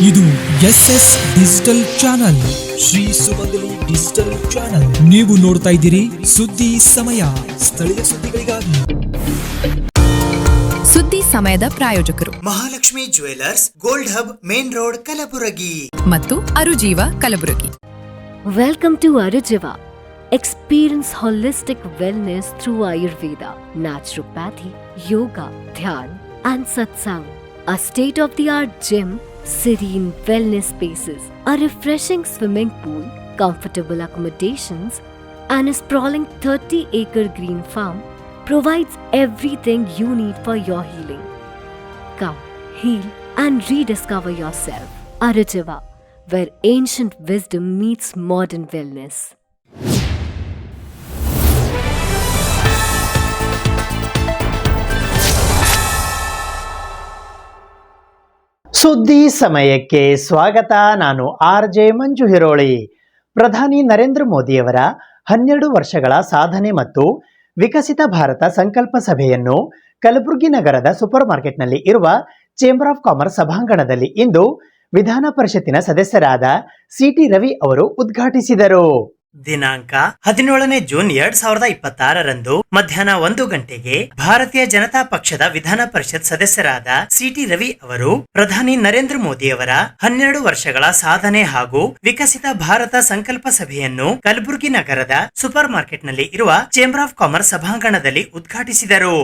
ಇದು SS digital channel, Shri ಸುಮಂಗಲಿ digital channel. ನೀವು ನೋಡ್ತಾ ಇದ್ದೀರಿ ಸುದ್ದಿ ಸಮಯ, ಸ್ಥಳೀಯ ಸುದ್ದಿಗಳಿಗಾಗಿ. ಸುದ್ದಿ ಸಮಯದ ಪ್ರಾಯೋಜಕರು Mahalakshmi jewellers, gold hub, main road, Kalaburagi ಮತ್ತು ಅರುಜೀವ Kalaburagi. Welcome to Arujiva. Experience holistic wellness through Ayurveda, naturopathy, yoga, dhyan, and satsang. A state-of-the-art gym, serene wellness spaces, a refreshing swimming pool, comfortable accommodations, and a sprawling 30-acre green farm provides everything you need for your healing. Come, heal, and rediscover yourself. Arujiva, where ancient wisdom meets modern wellness. ಸುದ್ದಿ ಸಮಯಕ್ಕೆ ಸ್ವಾಗತ. ನಾನು RJ ಮಂಜು ಹಿರೋಳಿ. ಪ್ರಧಾನಿ ನರೇಂದ್ರ ಮೋದಿಯವರ 12 ವರ್ಷಗಳ ಸಾಧನೆ ಮತ್ತು ವಿಕಸಿತ ಭಾರತ ಸಂಕಲ್ಪ ಸಭೆಯನ್ನು ಕಲಬುರಗಿ ನಗರದ ಸೂಪರ್ ಮಾರ್ಕೆಟ್ನಲ್ಲಿ ಇರುವ ಚೇಂಬರ್ ಆಫ್ ಕಾಮರ್ಸ್ ಸಭಾಂಗಣದಲ್ಲಿ ಇಂದು ವಿಧಾನ ಪರಿಷತ್ತಿನ ಸದಸ್ಯರಾದ CT ರವಿ ಅವರು ಉದ್ಘಾಟಿಸಿದರು. ದಿನಾಂಕ 17ನೇ ಜೂನ್ 2026ರಂದು ಮಧ್ಯಾಹ್ನ 1 ಗಂಟೆಗೆ ಭಾರತೀಯ ಜನತಾ ಪಕ್ಷದ ವಿಧಾನ ಪರಿಷತ್ ಸದಸ್ಯರಾದ CT ರವಿ ಅವರು ಪ್ರಧಾನಿ ನರೇಂದ್ರ ಮೋದಿಯವರ 12 ವರ್ಷಗಳ ಸಾಧನೆ ಹಾಗೂ ವಿಕಸಿತ ಭಾರತ ಸಂಕಲ್ಪ ಸಭೆಯನ್ನು ಕಲಬುರಗಿ ನಗರದ ಸೂಪರ್ ಮಾರ್ಕೆಟ್ನಲ್ಲಿ ಇರುವ ಚೇಂಬರ್ ಆಫ್ ಕಾಮರ್ಸ್ ಸಭಾಂಗಣದಲ್ಲಿ ಉದ್ಘಾಟಿಸಿದರು.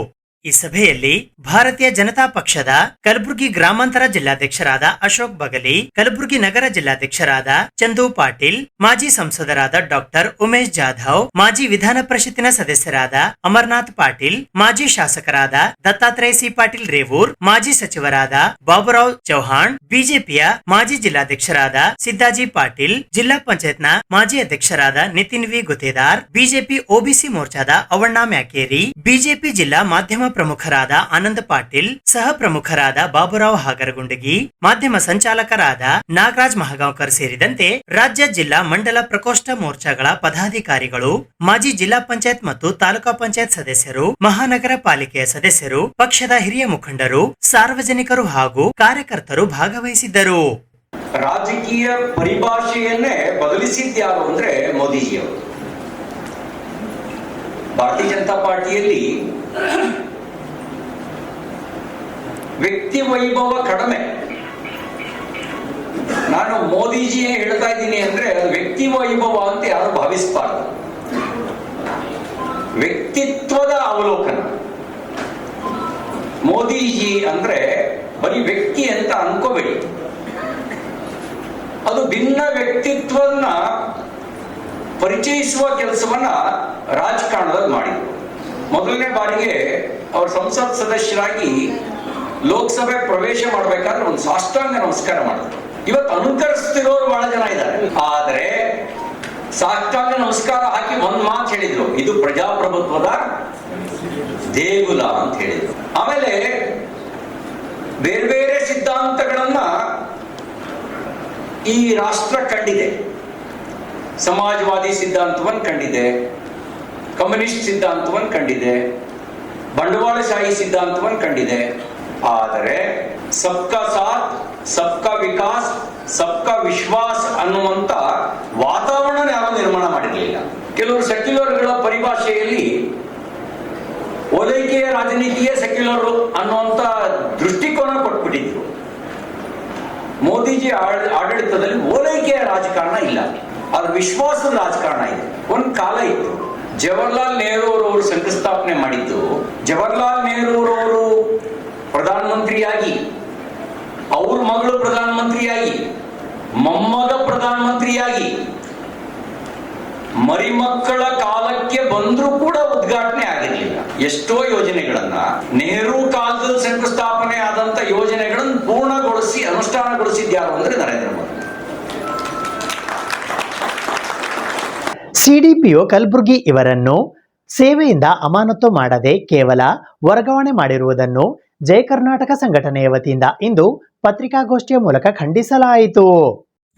ಈ ಸಭೆಯಲ್ಲಿ ಭಾರತೀಯ ಜನತಾ ಪಕ್ಷದ ಕಲಬುರಗಿ ಗ್ರಾಮಾಂತರ ಜಿಲ್ಲಾಧ್ಯಕ್ಷರಾದ ಅಶೋಕ್ ಬಗಲಿ, ಕಲಬುರಗಿ ನಗರ ಜಿಲ್ಲಾಧ್ಯಕ್ಷರಾದ ಚಂದು ಪಾಟೀಲ್, ಮಾಜಿ ಸಂಸದರಾದ ಡಾಕ್ಟರ್ ಉಮೇಶ್ ಜಾಧವ್, ಮಾಜಿ ವಿಧಾನ ಪರಿಷತ್ತಿನ ಸದಸ್ಯರಾದ ಅಮರನಾಥ್ ಪಾಟೀಲ್, ಮಾಜಿ ಶಾಸಕರಾದ ದತ್ತಾತ್ರೇಯ ಸಿ ಪಾಟೀಲ್ ರೇವೂರ್, ಮಾಜಿ ಸಚಿವರಾದ ಬಾಬುರಾವ್ ಚೌಹಾಣ್, ಬಿಜೆಪಿಯ ಮಾಜಿ ಜಿಲ್ಲಾಧ್ಯಕ್ಷರಾದ ಸಿದ್ದಾಜಿ ಪಾಟೀಲ್, ಜಿಲ್ಲಾ ಪಂಚಾಯತ್ನ ಮಾಜಿ ಅಧ್ಯಕ್ಷರಾದ ನಿತಿನ್ ವಿ ಗುತ್ತೇದಾರ್, ಬಿಜೆಪಿ ಒಬಿಸಿ ಮೋರ್ಚಾದ ಅವಣ್ಣ ಮ್ಯಾಕೇರಿ, ಬಿಜೆಪಿ ಜಿಲ್ಲಾ ಮಾಧ್ಯಮ ಪ್ರಮುಖರಾದ ಆನಂದ್ ಪಾಟೀಲ್, ಸಹ ಪ್ರಮುಖರಾದ ಬಾಬುರಾವ್ ಹಾಗರಗುಂಡಗಿ, ಮಾಧ್ಯಮ ಸಂಚಾಲಕರಾದ ನಾಗರಾಜ್ ಮಹಗಾಂವ್ಕರ್ ಸೇರಿದಂತೆ ರಾಜ್ಯ ಜಿಲ್ಲಾ ಮಂಡಲ ಪ್ರಕೋಷ್ಠ ಮೋರ್ಚಾಗಳ ಪದಾಧಿಕಾರಿಗಳು, ಮಾಜಿ ಜಿಲ್ಲಾ ಪಂಚಾಯತ್ ಮತ್ತು ತಾಲೂಕಾ ಪಂಚಾಯತ್ ಸದಸ್ಯರು, ಮಹಾನಗರ ಪಾಲಿಕೆಯ ಸದಸ್ಯರು, ಪಕ್ಷದ ಹಿರಿಯ ಮುಖಂಡರು, ಸಾರ್ವಜನಿಕರು ಹಾಗೂ ಕಾರ್ಯಕರ್ತರು ಭಾಗವಹಿಸಿದ್ದರು. ರಾಜಕೀಯ ಪರಿಭಾಷೆಯನ್ನೇ ಬದಲಿಸಿದ್ಯಾರು ಅಂದ್ರೆ ಮೋದಿಜಿಯವರು. ಭಾರತೀಯ ಜನತಾ ಪಾರ್ಟಿಯಲ್ಲಿ ವ್ಯಕ್ತಿ ವೈಭವ ಕಡಿಮೆ. ನಾನು ಮೋದಿಜಿಯೇ ಹೇಳ್ತಾ ಇದ್ದೀನಿ ಅಂದ್ರೆ ಅದು ವ್ಯಕ್ತಿ ವೈಭವ ಅಂತ ಯಾರು ಭಾವಿಸಬಾರದು. ವ್ಯಕ್ತಿತ್ವದ ಅವಲೋಕನ. ಮೋದಿಜಿ ಅಂದ್ರೆ ಬರೀ ವ್ಯಕ್ತಿ ಅಂತ ಅನ್ಕೋಬೇಡಿ, ಅದು ಭಿನ್ನ ವ್ಯಕ್ತಿತ್ವವನ್ನ ಪರಿಚಯಿಸುವ ಕೆಲಸವನ್ನ ರಾಜಕಾರಣದಲ್ಲಿ ಮಾಡಿದ್ರು. ಮೊದಲನೇ ಬಾರಿಗೆ ಅವರು ಸಂಸತ್ ಸದಸ್ಯರಾಗಿ ಲೋಕಸಭೆ ಪ್ರವೇಶ ಮಾಡಬೇಕಾದ್ರೆ ಒಂದು ಸಾಷ್ಟಾಂಗ ನಮಸ್ಕಾರ ಮಾಡಿದ್ರು. ಇವತ್ತು ಅನುಕರಿಸ್ತಿರೋರು ಬಹಳ ಜನ ಇದ್ದಾರೆ, ಆದ್ರೆ ಸಾಷ್ಟಾಂಗ ನಮಸ್ಕಾರ ಹಾಕಿ ಒಂದ್ ಮಾತು ಹೇಳಿದ್ರು, ಇದು ಪ್ರಜಾಪ್ರಭುತ್ವದ ದೇಗುಲ ಅಂತ ಹೇಳಿದ್ರು. ಆಮೇಲೆ ಬೇರೆ ಬೇರೆ ಸಿದ್ಧಾಂತಗಳನ್ನ ಈ ರಾಷ್ಟ್ರ ಕಂಡಿದೆ. ಸಮಾಜವಾದಿ ಸಿದ್ಧಾಂತವನ್ನು ಕಂಡಿದೆ, ಕಮ್ಯುನಿಸ್ಟ್ ಸಿದ್ಧಾಂತವನ್ನು ಕಂಡಿದೆ, ಬಂಡವಾಳಶಾಹಿ ಸಿದ್ಧಾಂತವನ್ನು ಕಂಡಿದೆ. ಆದರೆ ಸಬ್ಕಾ ಸಾಥ್, ಸಬ್ಕಾ ವಿಕಾಸ್, ಸಬ್ಕಾ ವಿಶ್ವಾಸ್ ಅನ್ನುವಂತ ವಾತಾವರಣ ಯಾರು ನಿರ್ಮಾಣ ಮಾಡಿರಲಿಲ್ಲ. ಕೆಲವರು ಸೆಕ್ಯುಲರ್ಗಳ ಪರಿಭಾಷೆಯಲ್ಲಿ ಓಲೈಕೆಯ ರಾಜನೀತಿಯೇ ಸೆಕ್ಯುಲರ್ ಅನ್ನುವಂತ ದೃಷ್ಟಿಕೋನ ಕೊಟ್ಬಿಟ್ಟಿದ್ರು. ಮೋದಿಜಿ ಆಡಳಿತದಲ್ಲಿ ಓಲೈಕೆಯ ರಾಜಕಾರಣ ಇಲ್ಲ, ಅದು ವಿಶ್ವಾಸದ ರಾಜಕಾರಣ ಇದೆ. ಒಂದ್ ಕಾಲ ಇತ್ತು, ಜವಾಹರ್ಲಾಲ್ ನೆಹರು ಅವರು ಶಂಕುಸ್ಥಾಪನೆ ಮಾಡಿದ್ದು. ಜವಾಹರ್ಲಾಲ್ ನೆಹರು ಅವರು ಪ್ರಧಾನಮಂತ್ರಿಯಾಗಿ, ಅವ್ರ ಮಗಳು ಪ್ರಧಾನಮಂತ್ರಿಯಾಗಿ, ಮೊಮ್ಮಗ ಪ್ರಧಾನಮಂತ್ರಿಯಾಗಿ, ಮರಿಮಕ್ಕಳ ಕಾಲಕ್ಕೆ ಬಂದ್ರೂ ಕೂಡ ಉದ್ಘಾಟನೆ ಆಗಿರ್ಲಿಲ್ಲ. ಎಷ್ಟೋ ಯೋಜನೆಗಳನ್ನ ನೆಹರು ಕಾಲದಲ್ಲಿ ಶಂಕುಸ್ಥಾಪನೆ ಆದಂತ ಯೋಜನೆಗಳನ್ನು ಪೂರ್ಣಗೊಳಿಸಿ ಅನುಷ್ಠಾನಗೊಳಿಸಿದ್ಯಾರು ಅಂದ್ರೆ ನರೇಂದ್ರ ಮೋದಿ. CDPO ಕಲಬುರ್ಗಿ ಇವರನ್ನು ಸೇವೆಯಿಂದ ಅಮಾನತು ಮಾಡದೆ ಕೇವಲ ವರ್ಗಾವಣೆ ಮಾಡಿರುವುದನ್ನು ಜಯ ಕರ್ನಾಟಕ ಸಂಘಟನೆಯ ವತಿಯಿಂದ ಇಂದು ಪತ್ರಿಕಾಗೋಷ್ಠಿಯ ಮೂಲಕ ಖಂಡಿಸಲಾಯಿತು.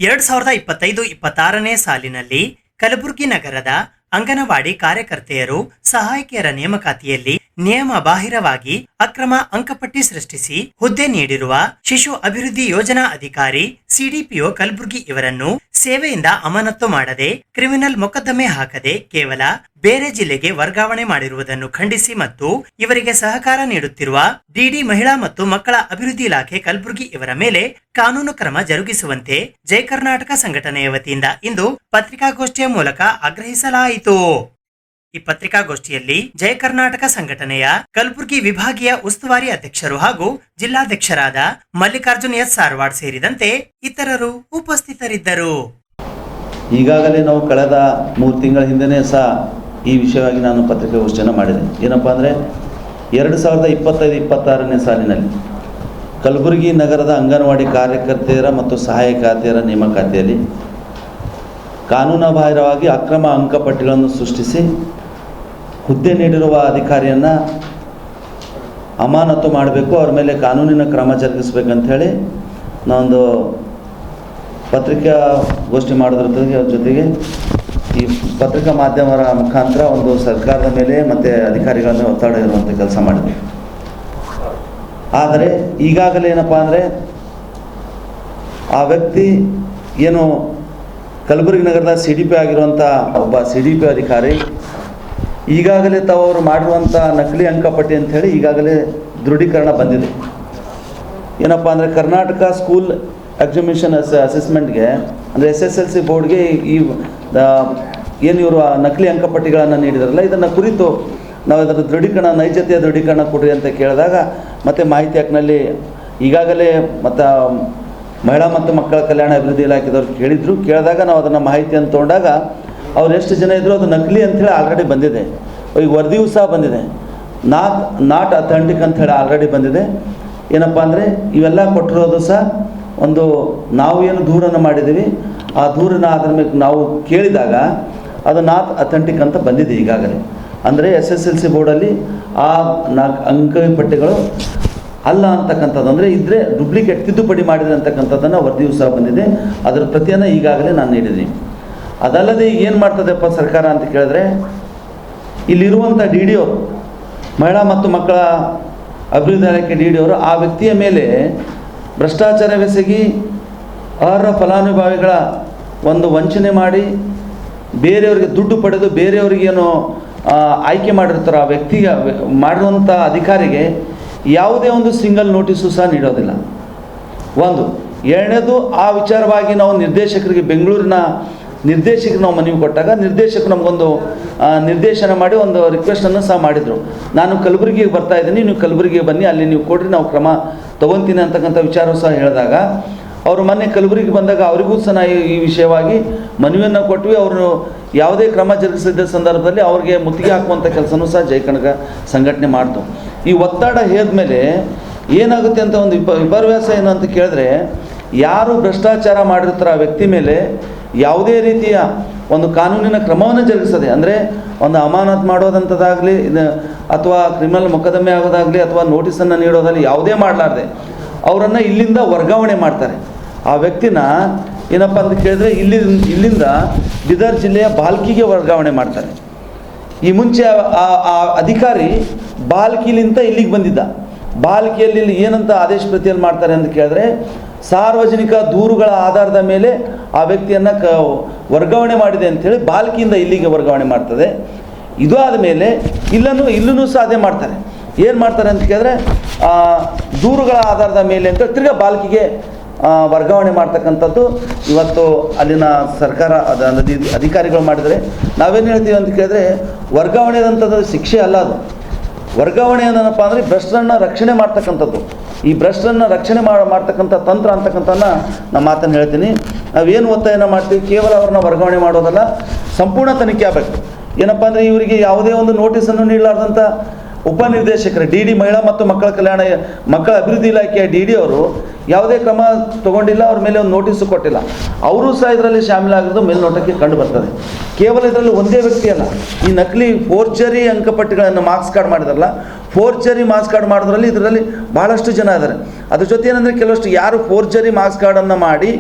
2025-26ನೇ ಸಾಲಿನಲ್ಲಿ ಕಲಬುರಗಿ ನಗರದ ಅಂಗನವಾಡಿ ಕಾರ್ಯಕರ್ತೆಯರು, ಸಹಾಯಕಿಯರ ನೇಮಕಾತಿಯಲ್ಲಿ ನಿಯಮ ಬಾಹಿರವಾಗಿ ಅಕ್ರಮ ಅಂಕಪಟ್ಟಿ ಸೃಷ್ಟಿಸಿ ಹುದ್ದೆ ನೀಡಿರುವ ಶಿಶು ಅಭಿವೃದ್ಧಿ ಯೋಜನಾ ಅಧಿಕಾರಿ ಸಿಡಿಪಿಒ ಕಲಬುರ್ಗಿ ಇವರನ್ನು ಸೇವೆಯಿಂದ ಅಮಾನತು ಮಾಡದೆ, ಕ್ರಿಮಿನಲ್ ಮೊಕದ್ದಮೆ ಹಾಕದೆ ಕೇವಲ ಬೇರೆ ಜಿಲ್ಲೆಗೆ ವರ್ಗಾವಣೆ ಮಾಡಿರುವುದನ್ನು ಖಂಡಿಸಿ ಮತ್ತು ಇವರಿಗೆ ಸಹಕಾರ ನೀಡುತ್ತಿರುವ ಡಿಡಿ ಮಹಿಳಾ ಮತ್ತು ಮಕ್ಕಳ ಅಭಿವೃದ್ಧಿ ಇಲಾಖೆ ಕಲಬುರ್ಗಿ ಇವರ ಮೇಲೆ ಕಾನೂನು ಕ್ರಮ ಜರುಗಿಸುವಂತೆ ಜೈ ಕರ್ನಾಟಕ ಸಂಘಟನೆಯ ವತಿಯಿಂದ ಇಂದು ಪತ್ರಿಕಾಗೋಷ್ಠಿಯ ಮೂಲಕ ಆಗ್ರಹಿಸಲಾಯಿತು. ಈ ಪತ್ರಿಕಾಗೋಷ್ಠಿಯಲ್ಲಿ ಜಯ ಕರ್ನಾಟಕ ಸಂಘಟನೆಯ ಕಲಬುರ್ಗಿ ವಿಭಾಗೀಯ ಉಸ್ತುವಾರಿ ಅಧ್ಯಕ್ಷರು ಹಾಗೂ ಜಿಲ್ಲಾಧ್ಯಕ್ಷರಾದ ಮಲ್ಲಿಕಾರ್ಜುನ್ ಎಸ್ ಸಾರವಾಡ್ ಸೇರಿದಂತೆ ಇತರರು ಉಪಸ್ಥಿತರಿದ್ದರು. ಈಗಾಗಲೇ ನಾವು ಕಳೆದ 3 ತಿಂಗಳ ಹಿಂದೆಯೇ ಸಹ ಈ ವಿಷಯವಾಗಿ ನಾನು ಪತ್ರಿಕಾಗೋಷ್ಠಿಯನ್ನು ಮಾಡಿದೆ. ಏನಪ್ಪ ಅಂದರೆ 2025-26ನೇ ಸಾಲಿನಲ್ಲಿ ಕಲಬುರಗಿ ನಗರದ ಅಂಗನವಾಡಿ ಕಾರ್ಯಕರ್ತೆಯರ ಮತ್ತು ಸಹಾಯಕಿಯರ ನೇಮಕಾತಿಯಲ್ಲಿ ಕಾನೂನಾಬಾಹಿರವಾಗಿ ಅಕ್ರಮ ಅಂಕಪಟ್ಟಿಗಳನ್ನು ಸೃಷ್ಟಿಸಿ ಹುದ್ದೆ ನೀಡಿರುವ ಅಧಿಕಾರಿಯನ್ನು ಅಮಾನತು ಮಾಡಬೇಕು, ಅವ್ರ ಮೇಲೆ ಕಾನೂನಿನ ಕ್ರಮ ಜರುಗಿಸಬೇಕಂಥೇಳಿ ನಾವೊಂದು ಪತ್ರಿಕಾಗೋಷ್ಠಿ ಮಾಡೋದ್ರ ಜೊತೆಗೆ ಈ ಪತ್ರಿಕಾ ಮಾಧ್ಯಮರ ಮುಖಾಂತರ ಒಂದು ಸರ್ಕಾರದ ಮೇಲೆ ಮತ್ತು ಅಧಿಕಾರಿಗಳ ಮೇಲೆ ಒತ್ತಡ ಇರುವಂಥ ಕೆಲಸ ಮಾಡಿದ್ವಿ. ಆದರೆ ಈಗಾಗಲೇ ಏನಪ್ಪ ಅಂದರೆ ಆ ವ್ಯಕ್ತಿ ಏನು ಕಲಬುರಗಿ ನಗರದ CDP ಆಗಿರುವಂಥ ಒಬ್ಬ CDP ಅಧಿಕಾರಿ ಈಗಾಗಲೇ ತಾವು ಮಾಡಿರುವಂಥ ನಕಲಿ ಅಂಕಪಟ್ಟಿ ಅಂಥೇಳಿ ಈಗಾಗಲೇ ದೃಢೀಕರಣ ಬಂದಿದೆ. ಏನಪ್ಪ ಅಂದರೆ ಕರ್ನಾಟಕ ಸ್ಕೂಲ್ ಎಕ್ಸಾಮಿನೇಷನ್ ಅಸೆಸ್ಮೆಂಟ್ಗೆ ಅಂದರೆ SSLC ಬೋರ್ಡ್ಗೆ ಈ ಏನು ಇವರು ನಕಲಿ ಅಂಕಪಟ್ಟಿಗಳನ್ನು ನೀಡಿದಾರಲ್ಲ, ಇದನ್ನು ಕುರಿತು ನಾವು ಇದರ ದೃಢೀಕರಣ, ನೈಜತೆಯ ದೃಢೀಕರಣ ಕೊಡ್ರಿ ಅಂತ ಕೇಳಿದಾಗ ಮತ್ತು ಮಾಹಿತಿ ಹಕ್ಕಿನಲ್ಲಿ ಈಗಾಗಲೇ ಮತ್ತು ಮಹಿಳಾ ಮತ್ತು ಮಕ್ಕಳ ಕಲ್ಯಾಣ ಅಭಿವೃದ್ಧಿ ಇಲಾಖೆದವ್ರು ಕೇಳಿದಾಗ ನಾವು ಅದನ್ನು ಮಾಹಿತಿಯನ್ನು ತೊಗೊಂಡಾಗ ಅವ್ರು ಎಷ್ಟು ಜನ ಇದ್ದರು ಅದು ನಕಲಿ ಅಂಥೇಳಿ ಆಲ್ರೆಡಿ ಬಂದಿದೆ. ಈಗ ವರದಿಯೂ ಸಹ ಬಂದಿದೆ, ನಾಟ್ ಅಥೆಂಟಿಕ್ ಅಂಥೇಳಿ ಆಲ್ರೆಡಿ ಬಂದಿದೆ. ಏನಪ್ಪ ಅಂದರೆ ಇವೆಲ್ಲ ಕೊಟ್ಟಿರೋದು ಸಹ ಒಂದು ನಾವು ಏನು ದೂರನ್ನು ಮಾಡಿದ್ದೀವಿ ಆ ದೂರನ ಅದರ ಮೇಲೆ ನಾವು ಕೇಳಿದಾಗ ಅದು ನಾಟ್ ಅಥೆಂಟಿಕ್ ಅಂತ ಬಂದಿದೆ ಈಗಾಗಲೇ. ಅಂದರೆ SSLC ಬೋರ್ಡಲ್ಲಿ ಆ ಅಂಕಪಟ್ಟಿಗಳು ಅಲ್ಲ ಅಂತಕ್ಕಂಥದ್ದು, ಅಂದರೆ ಇದ್ದರೆ ಡುಪ್ಲಿಕೇಟ್ ತಿದ್ದುಪಡಿ ಮಾಡಿದೆ ಅಂತಕ್ಕಂಥದ್ದನ್ನು ವರದಿಯೂ ಸಹ ಬಂದಿದೆ. ಅದರ ಪ್ರತಿಯನ್ನು ಈಗಾಗಲೇ ನಾನು ನೀಡಿದ್ದೀನಿ. ಅದಲ್ಲದೆ ಈಗ ಏನು ಮಾಡ್ತದೆಪ್ಪ ಸರ್ಕಾರ ಅಂತ ಕೇಳಿದ್ರೆ, ಇಲ್ಲಿರುವಂಥ DDO ಮಹಿಳಾ ಮತ್ತು ಮಕ್ಕಳ ಅಭಿವೃದ್ಧಿ ಇಲಾಖೆ DDO ಅವರು ಆ ವ್ಯಕ್ತಿಯ ಮೇಲೆ ಭ್ರಷ್ಟಾಚಾರವೆಸಗಿ ಅರ್ಹ ಫಲಾನುಭವಿಗಳ ಒಂದು ವಂಚನೆ ಮಾಡಿ ಬೇರೆಯವರಿಗೆ ದುಡ್ಡು ಪಡೆದು ಬೇರೆಯವರಿಗೇನು ಆಯ್ಕೆ ಮಾಡಿರ್ತಾರೆ ಆ ವ್ಯಕ್ತಿಗೆ ಮಾಡಿರುವಂಥ ಅಧಿಕಾರಿಗೆ ಯಾವುದೇ ಒಂದು ಸಿಂಗಲ್ ನೋಟಿಸು ಸಹ ನೀಡೋದಿಲ್ಲ. ಒಂದು. ಎರಡನೇದು, ಆ ವಿಚಾರವಾಗಿ ನಾವು ನಿರ್ದೇಶಕರಿಗೆ ಬೆಂಗಳೂರಿನ ನಿರ್ದೇಶಕರಿಗೆ ನಾವು ಮನವಿ ಕೊಟ್ಟಾಗ ನಿರ್ದೇಶಕರು ನಮಗೊಂದು ನಿರ್ದೇಶನ ಮಾಡಿ ಒಂದು ರಿಕ್ವೆಸ್ಟನ್ನು ಸಹ ಮಾಡಿದರು. ನಾನು ಕಲಬುರಗಿಗೆ ಬರ್ತಾ ಇದ್ದೀನಿ, ನೀವು ಕಲಬುರಗಿಗೆ ಬನ್ನಿ, ಅಲ್ಲಿ ನೀವು ಕೊಡ್ರಿ, ನಾವು ಕ್ರಮ ತೊಗೊತೀನಿ ಅಂತಕ್ಕಂಥ ವಿಚಾರ ಸಹ ಹೇಳಿದಾಗ ಅವರು ಮೊನ್ನೆ ಕಲಬುರಗಿಗೆ ಬಂದಾಗ ಅವರಿಗೂ ಸಹ ನಾವು ಈ ವಿಷಯವಾಗಿ ಮನವಿಯನ್ನು ಕೊಟ್ವಿ. ಅವರು ಯಾವುದೇ ಕ್ರಮ ಜರುಗಿಸಿದ ಸಂದರ್ಭದಲ್ಲಿ ಅವ್ರಿಗೆ ಮುತ್ತಿಗೆ ಹಾಕುವಂಥ ಕೆಲಸನೂ ಸಹ ಜೈ ಕರ್ನಾಟಕ ಸಂಘಟನೆ ಮಾಡ್ತು. ಈ ಒತ್ತಡ ಹೇದ ಮೇಲೆ ಏನಾಗುತ್ತೆ ಅಂತ ಒಂದು ವಿಪರ್ಯಾಸ ಏನು ಅಂತ ಕೇಳಿದ್ರೆ, ಯಾರು ಭ್ರಷ್ಟಾಚಾರ ಮಾಡಿರ್ತಾರೆ ಆ ವ್ಯಕ್ತಿ ಮೇಲೆ ಯಾವುದೇ ರೀತಿಯ ಒಂದು ಕಾನೂನಿನ ಕ್ರಮವನ್ನು ಜರುಗಿಸದೆ, ಅಂದರೆ ಒಂದು ಅಮಾನತು ಮಾಡೋದಂಥದ್ದಾಗಲಿ ಅಥವಾ ಕ್ರಿಮಿನಲ್ ಮೊಕದ್ದಮೆ ಆಗೋದಾಗಲಿ ಅಥವಾ ನೋಟಿಸನ್ನು ನೀಡೋದಾಗಲಿ ಯಾವುದೇ ಮಾಡಲಾರ್ದೆ ಅವರನ್ನು ಇಲ್ಲಿಂದ ವರ್ಗಾವಣೆ ಮಾಡ್ತಾರೆ. ಆ ವ್ಯಕ್ತಿನ ಏನಪ್ಪ ಅಂತ ಕೇಳಿದ್ರೆ ಇಲ್ಲಿಂದ ಬೀದರ್ ಜಿಲ್ಲೆಯ ಬಾಲ್ಕಿಗೆ ವರ್ಗಾವಣೆ ಮಾಡ್ತಾರೆ. ಈ ಮುಂಚೆ ಆ ಅಧಿಕಾರಿ ಬಾಲ್ಕಿಲಿಂದ ಇಲ್ಲಿಗೆ ಬಂದಿದ್ದ. ಬಾಲ್ಕಿಯಲ್ಲಿ ಏನಂತ ಆದೇಶ ಪ್ರತಿಯಲ್ಲಿ ಮಾಡ್ತಾರೆ ಅಂತ ಕೇಳಿದ್ರೆ, ಸಾರ್ವಜನಿಕ ದೂರುಗಳ ಆಧಾರದ ಮೇಲೆ ಆ ವ್ಯಕ್ತಿಯನ್ನು ವರ್ಗಾವಣೆ ಮಾಡಿದೆ ಅಂಥೇಳಿ ಬಾಲ್ಕಿಯಿಂದ ಇಲ್ಲಿಗೆ ವರ್ಗಾವಣೆ ಮಾಡ್ತದೆ. ಇದು ಆದಮೇಲೆ ಇಲ್ಲೂ ಸಹ ಅದೇ ಮಾಡ್ತಾರೆ. ಏನು ಮಾಡ್ತಾರೆ ಅಂತ ಕೇಳಿದ್ರೆ, ದೂರುಗಳ ಆಧಾರದ ಮೇಲೆ ಅಂತ ತಿರ್ಗಾ ಬಾಲ್ಕಿಗೆ ವರ್ಗಾವಣೆ ಮಾಡ್ತಕ್ಕಂಥದ್ದು ಇವತ್ತು ಅಲ್ಲಿನ ಸರ್ಕಾರ ಅಧಿಕಾರಿಗಳು ಮಾಡಿದರೆ ನಾವೇನು ಹೇಳ್ತೀವಿ ಅಂತ ಕೇಳಿದ್ರೆ, ವರ್ಗಾವಣೆದಂಥದ್ದು ಶಿಕ್ಷೆ ಅಲ್ಲ. ಅದು ವರ್ಗಾವಣೆ ಏನಪ್ಪ ಅಂದರೆ ಭ್ರಷ್ಟರನ್ನು ರಕ್ಷಣೆ ಮಾಡ್ತಕ್ಕಂಥದ್ದು. ಈ ಭ್ರಷ್ಟರನ್ನು ರಕ್ಷಣೆ ಮಾಡ್ತಕ್ಕಂಥ ತಂತ್ರ ಅಂತಕ್ಕಂಥನ್ನ ನಾನು ಮಾತನ್ನು ಹೇಳ್ತೀನಿ. ನಾವೇನು ಒತ್ತಾಯನ ಮಾಡ್ತೀವಿ, ಕೇವಲ ಅವ್ರನ್ನ ವರ್ಗಾವಣೆ ಮಾಡೋದಲ್ಲ, ಸಂಪೂರ್ಣ ತನಿಖೆ ಆಗಬೇಕು. ಏನಪ್ಪ ಅಂದರೆ ಇವರಿಗೆ ಯಾವುದೇ ಒಂದು ನೋಟಿಸನ್ನು ನೀಡಲಾರ್ದಂಥ ಉಪನಿರ್ದೇಶಕರು DD ಮಹಿಳಾ ಮತ್ತು ಮಕ್ಕಳ ಅಭಿವೃದ್ಧಿ ಇಲಾಖೆಯ DD ಅವರು ಯಾವುದೇ ಕ್ರಮ ತಗೊಂಡಿಲ್ಲ, ಅವ್ರ ಮೇಲೆ ಒಂದು ನೋಟಿಸು ಕೊಟ್ಟಿಲ್ಲ. ಅವರು ಸಹ ಇದರಲ್ಲಿ ಶಾಮೀಲಾಗಿರೋದು ಮೇಲ್ನೋಟಕ್ಕೆ ಕಂಡು ಬರ್ತದೆ. ಕೇವಲ ಇದರಲ್ಲಿ ಒಂದೇ ವ್ಯಕ್ತಿ ಅಲ್ಲ, ಈ ನಕಲಿ ಫೋರ್ಜರಿ ಅಂಕಪಟ್ಟಿಗಳನ್ನು ಮಾರ್ಕ್ಸ್ ಕಾರ್ಡ್ ಮಾಡಿದಾರಲ್ಲ, ಫೋರ್ಜರಿ ಮಾರ್ಕ್ಸ್ ಕಾರ್ಡ್ ಮಾಡೋದ್ರಲ್ಲಿ ಇದರಲ್ಲಿ ಭಾಳಷ್ಟು ಜನ ಇದ್ದಾರೆ. ಅದ್ರ ಜೊತೆ ಏನಂದರೆ, ಕೆಲವಷ್ಟು ಯಾರು ಫೋರ್ಜರಿ ಮಾರ್ಕ್ಸ್ ಕಾರ್ಡನ್ನು ಮಾಡಿ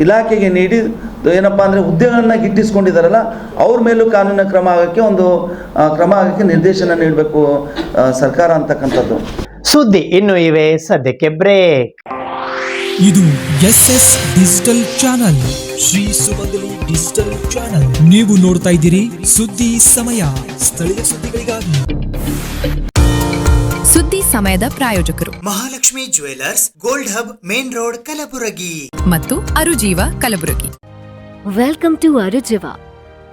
ಇಲಾಖೆಗೆ ನೀಡಿ ಏನಪ್ಪ ಅಂದರೆ ಹುದ್ದೆಗಳನ್ನ ಗಿಟ್ಟಿಸ್ಕೊಂಡಿದ್ದಾರಲ್ಲ ಅವ್ರ ಮೇಲೂ ಕಾನೂನಿನ ಕ್ರಮ ಆಗಕ್ಕೆ ನಿರ್ದೇಶನ ನೀಡಬೇಕು ಸರ್ಕಾರ ಅಂತಕ್ಕಂಥದ್ದು. ಸುದ್ದಿ ಇನ್ನು ಇವೆ, ಸದ್ಯಕ್ಕೆ ಬ್ರೇಕ್. ಇದು SS ಡಿಜಿಟಲ್ ಚಾನಲ್, ಶ್ರೀ ಸುಮಂಗಲಿ ಡಿಜಿಟಲ್ ಚಾನಲ್. ನೀವು ನೋಡ್ತಾ ಇದ್ದೀರಿ ಸುದ್ದಿ ಸಮಯ, ಸ್ಥಳೀಯ ಸುದ್ದಿಗಳಿಗಾಗಿ. ಸುದ್ದಿ ಸಮಯದ ಪ್ರಾಯೋಜಕರು Mahalakshmi jewellers, gold hub, main road, Kalaburagi ಮತ್ತು ಅರುಜೀವ Kalaburagi. Welcome to Arujiva.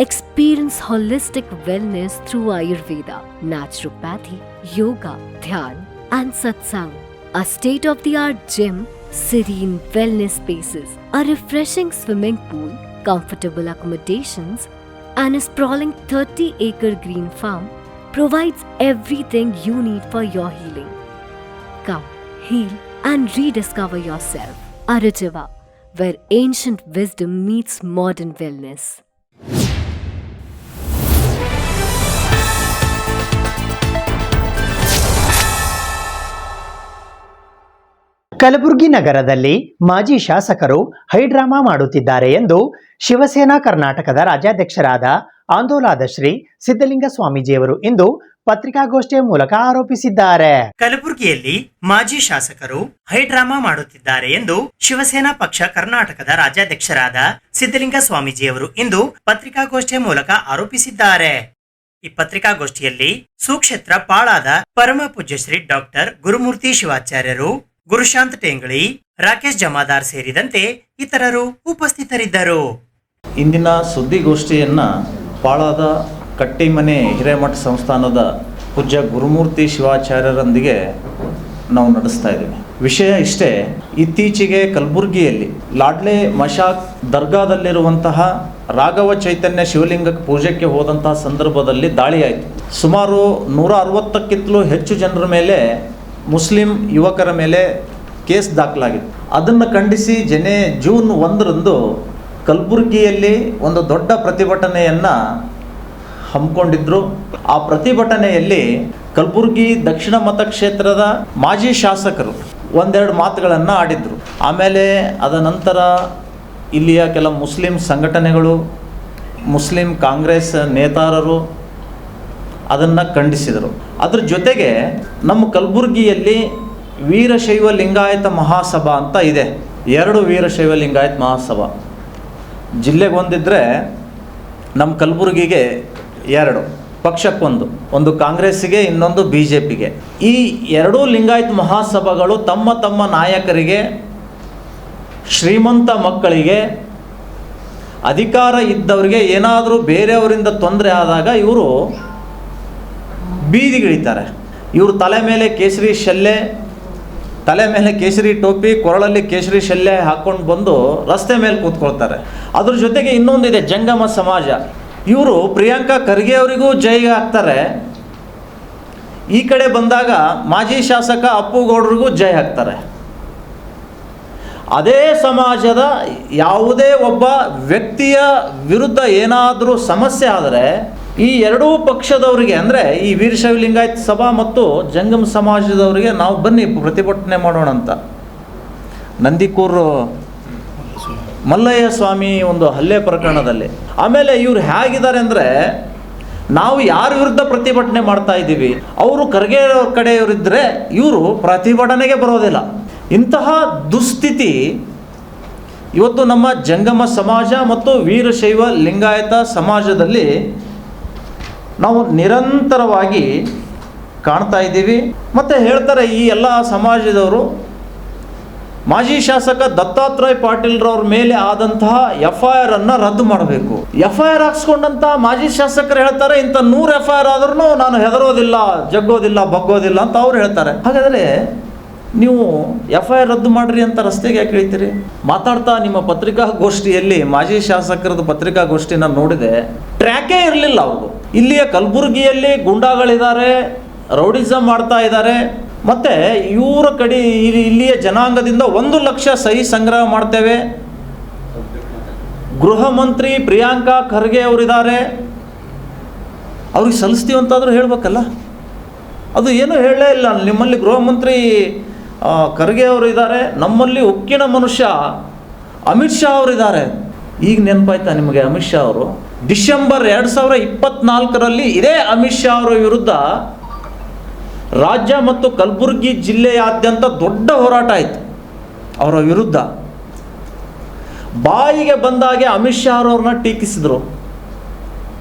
Experience holistic wellness through Ayurveda, naturopathy, yoga, dhyan, and satsang. A state-of-the-art gym, serene wellness spaces, a refreshing swimming pool, comfortable accommodations, and a sprawling 30-acre green farm provides everything you need for your healing. Come, heal, and rediscover yourself. Arujiva, where ancient wisdom meets modern wellness. Kalaburagi ನಗರದಲ್ಲಿ ಮಾಜಿ ಶಾಸಕರು high drama ಮಾಡುತ್ತಿದ್ದಾರೆ ಎಂದು ಶಿವಸೇನಾ ಕರ್ನಾಟಕದ ರಾಜ್ಯಾಧ್ಯಕ್ಷರಾದ ಆಂದೋಲನದ ಶ್ರೀ ಸಿದ್ಧಲಿಂಗ ಸ್ವಾಮೀಜಿಯವರು ಇಂದು ಪತ್ರಿಕಾಗೋಷ್ಠಿಯ ಮೂಲಕ ಆರೋಪಿಸಿದ್ದಾರೆ. ಕಲಬುರಗಿಯಲ್ಲಿ ಮಾಜಿ ಶಾಸಕರು ಹೈಡ್ರಾಮಾ ಮಾಡುತ್ತಿದ್ದಾರೆ ಎಂದು ಶಿವಸೇನಾ ಪಕ್ಷ ಕರ್ನಾಟಕದ ರಾಜ್ಯಾಧ್ಯಕ್ಷರಾದ ಸಿದ್ಧಲಿಂಗ ಸ್ವಾಮೀಜಿಯವರು ಇಂದು ಪತ್ರಿಕಾಗೋಷ್ಠಿಯ ಮೂಲಕ ಆರೋಪಿಸಿದ್ದಾರೆ. ಈ ಪತ್ರಿಕಾಗೋಷ್ಠಿಯಲ್ಲಿ ಸುಕ್ಷೇತ್ರ ಪಾಳಾದ ಪರಮ ಪೂಜ್ಯ ಶ್ರೀ ಡಾಕ್ಟರ್ ಗುರುಮೂರ್ತಿ ಶಿವಾಚಾರ್ಯರು, ಗುರುಶಾಂತ್ ಟೇಂಗಳಿ, ರಾಕೇಶ್ ಜಮಾದಾರ್ ಸೇರಿದಂತೆ ಇತರರು ಉಪಸ್ಥಿತರಿದ್ದರು. ಇಂದಿನ ಸುದ್ದಿಗೋಷ್ಠಿಯನ್ನು ಪಾಳಾದ ಕಟ್ಟಿಮನೆ ಹಿರೇಮಠ ಸಂಸ್ಥಾನದ ಪೂಜ್ಯ ಗುರುಮೂರ್ತಿ ಶಿವಾಚಾರ್ಯರೊಂದಿಗೆ ನಾವು ನಡೆಸ್ತಾ ಇದ್ದೀವಿ. ವಿಷಯ ಇಷ್ಟೇ, ಇತ್ತೀಚೆಗೆ ಕಲಬುರಗಿಯಲ್ಲಿ ಲಾಡ್ಲೆ ಮಶಾಕ್ ದರ್ಗಾದಲ್ಲಿರುವಂತಹ ರಾಘವ ಚೈತನ್ಯ ಶಿವಲಿಂಗಕ್ಕೆ ಪೂಜೆಗೆ ಹೋದಂತಹ ಸಂದರ್ಭದಲ್ಲಿ ದಾಳಿಯಾಯಿತು. ಸುಮಾರು 160ಕ್ಕಿಂತಲೂ ಹೆಚ್ಚು ಜನರ ಮೇಲೆ, ಮುಸ್ಲಿಂ ಯುವಕರ ಮೇಲೆ ಕೇಸ್ ದಾಖಲಾಗಿತ್ತು. ಅದನ್ನು ಖಂಡಿಸಿ ಜೂನ್ 1ರಂದು ಕಲಬುರಗಿಯಲ್ಲಿ ಒಂದು ದೊಡ್ಡ ಪ್ರತಿಭಟನೆಯನ್ನು ಹಮ್ಮಿಕೊಂಡಿದ್ರು. ಆ ಪ್ರತಿಭಟನೆಯಲ್ಲಿ ಕಲಬುರಗಿ ದಕ್ಷಿಣ ಮತಕ್ಷೇತ್ರದ ಮಾಜಿ ಶಾಸಕರು ಒಂದೆರಡು ಮಾತುಗಳನ್ನು ಆಡಿದರು. ಆಮೇಲೆ ಅದ ನಂತರ ಇಲ್ಲಿಯ ಕೆಲ ಮುಸ್ಲಿಂ ಸಂಘಟನೆಗಳು, ಮುಸ್ಲಿಂ ಕಾಂಗ್ರೆಸ್ ನೇತಾರರು ಅದನ್ನು ಖಂಡಿಸಿದರು. ಅದ್ರ ಜೊತೆಗೆ ನಮ್ಮ ಕಲಬುರಗಿಯಲ್ಲಿ ವೀರಶೈವ ಲಿಂಗಾಯತ ಮಹಾಸಭಾ ಅಂತ ಇದೆ. 2 ವೀರಶೈವ ಲಿಂಗಾಯತ ಮಹಾಸಭಾ ಜಿಲ್ಲೆಗೆ ಒಂದಿದ್ರೆ ನಮ್ಮ ಕಲಬುರಗಿಗೆ 2, ಪಕ್ಷಕ್ಕೊಂದು ಕಾಂಗ್ರೆಸ್ಸಿಗೆ, ಇನ್ನೊಂದು BJPಗೆ. ಈ 2 ಲಿಂಗಾಯತ ಮಹಾಸಭಾಗಳು ತಮ್ಮ ತಮ್ಮ ನಾಯಕರಿಗೆ, ಶ್ರೀಮಂತ ಮಕ್ಕಳಿಗೆ, ಅಧಿಕಾರ ಇದ್ದವರಿಗೆ ಏನಾದರೂ ಬೇರೆಯವರಿಂದ ತೊಂದರೆ ಆದಾಗ ಇವರು ಬೀದಿಗಿಳಿತಾರೆ. ಇವರು ತಲೆ ಮೇಲೆ ಕೇಸರಿ ಶಲ್ಲೆ, ತಲೆ ಮೇಲೆ ಕೇಸರಿ ಟೋಪಿ, ಕೊರಳಲ್ಲಿ ಕೇಸರಿ ಶಲ್ಯ ಹಾಕ್ಕೊಂಡು ಬಂದು ರಸ್ತೆ ಮೇಲೆ ಕೂತ್ಕೊಳ್ತಾರೆ. ಅದ್ರ ಜೊತೆಗೆ ಇನ್ನೊಂದಿದೆ, ಜಂಗಮ ಸಮಾಜ. ಇವರು ಪ್ರಿಯಾಂಕಾ ಖರ್ಗೆ ಅವರಿಗೂ ಜೈ ಹಾಕ್ತಾರೆ. ಈ ಕಡೆ ಬಂದಾಗ ಮಾಜಿ ಶಾಸಕ ಅಪ್ಪುಗೌಡರಿಗೂ ಜೈ ಹಾಕ್ತಾರೆ. ಅದೇ ಸಮಾಜದ ಯಾವುದೇ ಒಬ್ಬ ವ್ಯಕ್ತಿಯ ವಿರುದ್ಧ ಏನಾದರೂ ಸಮಸ್ಯೆ ಆದರೆ ಈ 2 ಪಕ್ಷದವರಿಗೆ, ಅಂದರೆ ಈ ವೀರಶೈವ ಲಿಂಗಾಯತ ಸಭಾ ಮತ್ತು ಜಂಗಮ ಸಮಾಜದವರಿಗೆ ನಾವು ಬನ್ನಿ ಪ್ರತಿಭಟನೆ ಮಾಡೋಣ ಅಂತ. ನಂದಿಕೂರು ಮಲ್ಲಯ್ಯ ಸ್ವಾಮಿ ಒಂದು ಹಲ್ಲೆ ಪ್ರಕರಣದಲ್ಲಿ. ಆಮೇಲೆ ಇವ್ರು ಹೇಗಿದ್ದಾರೆ ಅಂದರೆ, ನಾವು ಯಾರ ವಿರುದ್ಧ ಪ್ರತಿಭಟನೆ ಮಾಡ್ತಾ ಇದ್ದೀವಿ, ಅವರು ಖರ್ಗೆ ಅವ್ರ ಕಡೆಯವರಿದ್ದರೆ ಇವರು ಪ್ರತಿಭಟನೆಗೆ ಬರೋದಿಲ್ಲ. ಇಂತಹ ದುಸ್ಥಿತಿ ಇವತ್ತು ನಮ್ಮ ಜಂಗಮ ಸಮಾಜ ಮತ್ತು ವೀರಶೈವ ಲಿಂಗಾಯತ ಸಮಾಜದಲ್ಲಿ ನಾವು ನಿರಂತರವಾಗಿ ಕಾಣ್ತಾ ಇದ್ದೀವಿ. ಮತ್ತು ಹೇಳ್ತಾರೆ, ಈ ಎಲ್ಲ ಸಮಾಜದವರು ಮಾಜಿ ಶಾಸಕ ದತ್ತಾತ್ರೇಯ ಪಾಟೀಲ್ರವ್ರ ಮೇಲೆ ಆದಂತಹ FIR ಅನ್ನು ರದ್ದು ಮಾಡಬೇಕು. FIR ಹಾಕ್ಸ್ಕೊಂಡಂಥ ಮಾಜಿ ಶಾಸಕರು ಹೇಳ್ತಾರೆ, ಇಂಥ 100 FIR ಆದ್ರೂ ನಾನು ಹೆದರೋದಿಲ್ಲ, ಜಗ್ಗೋದಿಲ್ಲ, ಬಗ್ಗೋದಿಲ್ಲ ಅಂತ ಅವ್ರು ಹೇಳ್ತಾರೆ. ಹಾಗಾದರೆ ನೀವು FIR ರದ್ದು ಮಾಡ್ರಿ ಅಂತ ರಸ್ತೆಗೆ ಯಾಕೆ ಹೇಳ್ತೀರಿ? ಮಾತಾಡ್ತಾ ನಿಮ್ಮ ಪತ್ರಿಕಾಗೋಷ್ಠಿಯಲ್ಲಿ ಮಾಜಿ ಶಾಸಕರದ್ದು ಪತ್ರಿಕಾಗೋಷ್ಠಿನ ನೋಡಿದೆ, ಟ್ರ್ಯಾಕೇ ಇರಲಿಲ್ಲ ಅವ್ರದ್ದು. ಇಲ್ಲಿಯ ಕಲಬುರಗಿಯಲ್ಲಿ ಗುಂಡಾಗಳಿದ್ದಾರೆ, ರೌಡಿಸಮ್ ಮಾಡ್ತಾ ಇದ್ದಾರೆ. ಮತ್ತು ಇವರ ಕಡೆ ಇಲ್ಲಿಯ ಜನಾಂಗದಿಂದ 1 ಲಕ್ಷ ಸಹಿ ಸಂಗ್ರಹ ಮಾಡ್ತೇವೆ. ಗೃಹ ಮಂತ್ರಿ ಪ್ರಿಯಾಂಕಾ ಖರ್ಗೆ ಅವರಿದ್ದಾರೆ, ಅವ್ರಿಗೆ ಸಲ್ಲಿಸ್ತೀವಿ ಅಂತಾದರೂ ಹೇಳಬೇಕಲ್ಲ. ಅದು ಏನೂ ಹೇಳಲೇ ಇಲ್ಲ. ನಿಮ್ಮಲ್ಲಿ ಗೃಹ ಮಂತ್ರಿ ಖರ್ಗೆ ಅವರು ಇದ್ದಾರೆ, ನಮ್ಮಲ್ಲಿ ಉಕ್ಕಿನ ಮನುಷ್ಯ ಅಮಿತ್ ಶಾ ಅವರಿದ್ದಾರೆ. ಈಗ ನೆನಪಾಯ್ತಾ ನಿಮಗೆ ಅಮಿತ್ ಶಾ ಅವರು ಡಿಸೆಂಬರ್ 2024ರಲ್ಲಿ ಇದೇ ಅಮಿತ್ ಶಾ ಅವರ ವಿರುದ್ಧ ರಾಜ್ಯ ಮತ್ತು ಕಲಬುರಗಿ ಜಿಲ್ಲೆಯಾದ್ಯಂತ ದೊಡ್ಡ ಹೋರಾಟ ಆಯಿತು ಅವರ ವಿರುದ್ಧ. ಬಾಯಿಗೆ ಬಂದಾಗೆ ಅಮಿತ್ ಶಾ ಅವರನ್ನ ಟೀಕಿಸಿದರು.